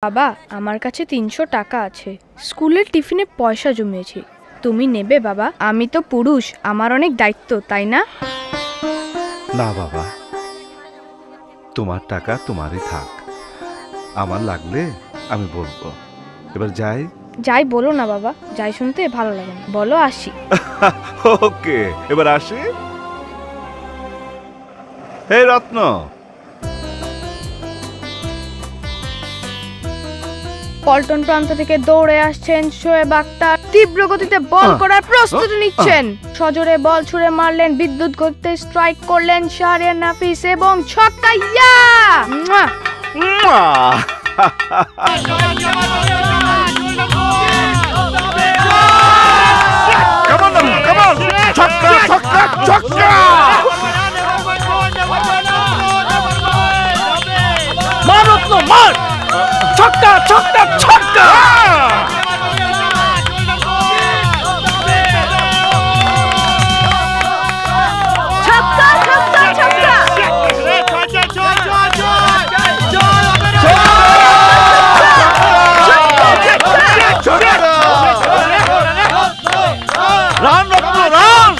বাবা, আমার কাছে ৩০০ টাকা আছে। স্কুলের টিফিনে পয়সা জমিয়েছি, তুমি নেবে বাবা? আমি তো পুরুষ, আমার অনেক দায়িত্ব, তাই না? না বাবা, তোমার টাকা তোমারই থাক, আমার লাগলে আমি বলবো। এবার যাই। যাই বলো না বাবা, যাই শুনতে ভালো লাগে না, বলো আসি। ওকে, এবার আসি। হে রত্ন, পল্টন প্রান্ত থেকে দৌড়ে আসছেন শোয়েব আক্তার, তীব্র গতিতে বল করার প্রস্তুতি নিচ্ছেন। সজোরে বল ছুড়ে মারলেন, বিদ্যুৎ গতিতে স্ট্রাইক করলেন শাহরিয়ার নাফিস এবং ছক্কা। ইয়া! ছক্কা ছক্কা ছক্কা! মার রত্ন, মার! ছক্কা ছক্কা ছক্কা! Run Ratna, run run!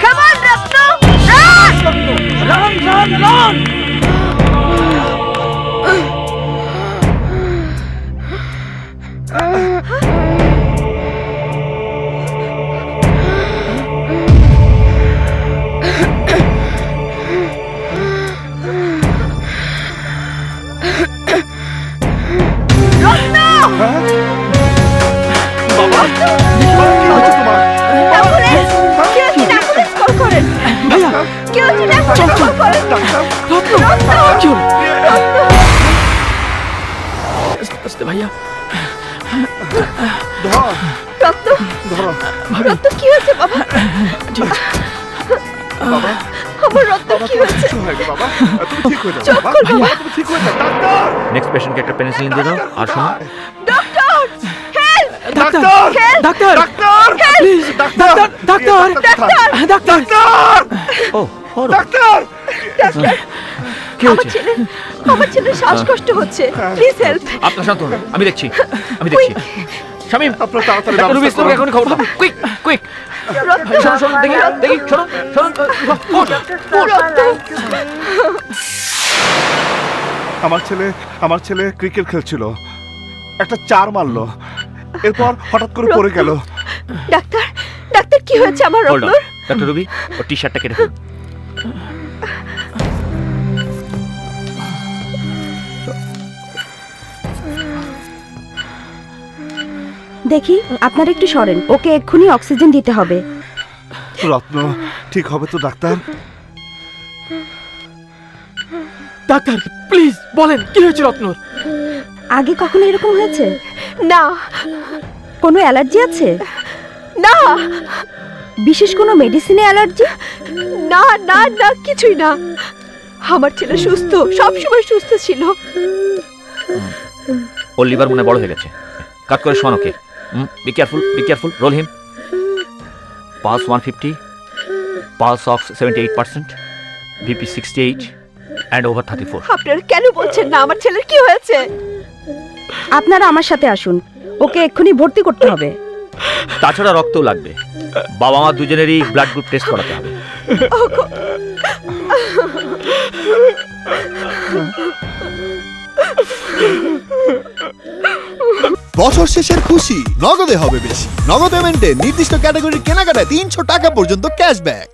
Come on Ratna, run! Run run run! ভাইয়া, রত্ন কি হয়েছে বাবা? বাবা, আমার রত্ন কি হয়েছে? বাবা, তুমি ঠিক হয়ে যাও বাবা, তুমি ঠিক হয়ে যাও। ডাক্তার, নেক্সট পেশেন্টকে একটা পেনিসিলিন দিয়ে দাও। আর শোনো, ডক্টর হেল্প! ডাক্তার ডাক্তার, ডাক্তার প্লিজ, ডাক্তার ডাক্তার ডাক্তার! ও ডাক্তার! কি হয়েছে? আমার ছেলের শ্বাসকষ্ট হচ্ছে, প্লিজ হেল্প। আপনার শান্ত হন, আমি দেখছি। শামিম, আপনার তাড়াতাড়ি ডাক্তার রুবি ইসলামকে এখন খবর দাও। Quick quick! শোনো শোনো, দেখি দেখি, শোনো শোনো। আমার ছেলে ক্রিকেট খেলছিল, একটা 4 মারলো, এরপর হঠাৎ করে পড়ে গেল। ডাক্তার, ডাক্তার কি হয়েছে আমার হোল্ড অন, রত্নর? ডাক্তার রুবি, ওর টি-শার্টটা কেটে ফেলুন। দেখি, আপনারা একটু সরেন, ওকে এক্ষুনি অক্সিজেন দিতে হবে। রত্ন ঠিক হবে তো ডাক্তার? ডাক্তার প্লিজ বলেন, কি হয়েছে রত্নর? আগে কখনো এরকম হয়েছে? না কোনো অ্যালার্জি আছে? না বিশেষ কোনো মেডিসিনে অ্যালার্জি? না না না, কিছুই না। আমার ছেলে সুস্থ, সবসময় সুস্থ ছিল। ওর লিভার মনে বড় হয়ে গেছে। কাট করে শোন okay. Be careful, roll him. Pulse 150, pulse ox 78%, BP 68 and over 34. আপনারা কেন বলছেন না আমার ছেলের কি হয়েছে? আপনারা আমার সাথে আসুন, ওকে এক্ষুনি ভর্তি করতে হবে। তাছাড়া রক্তও লাগবে, বাবা মা দুজনেরই ব্লাড গ্রুপ টেস্ট করাতে হবে। বছর শেষের খুশি নগদে হবে বেশি। নগদ পেমেন্টে নির্দিষ্ট ক্যাটাগরির কেনাকাটায় ৩০০ টাকা পর্যন্ত ক্যাশব্যাক।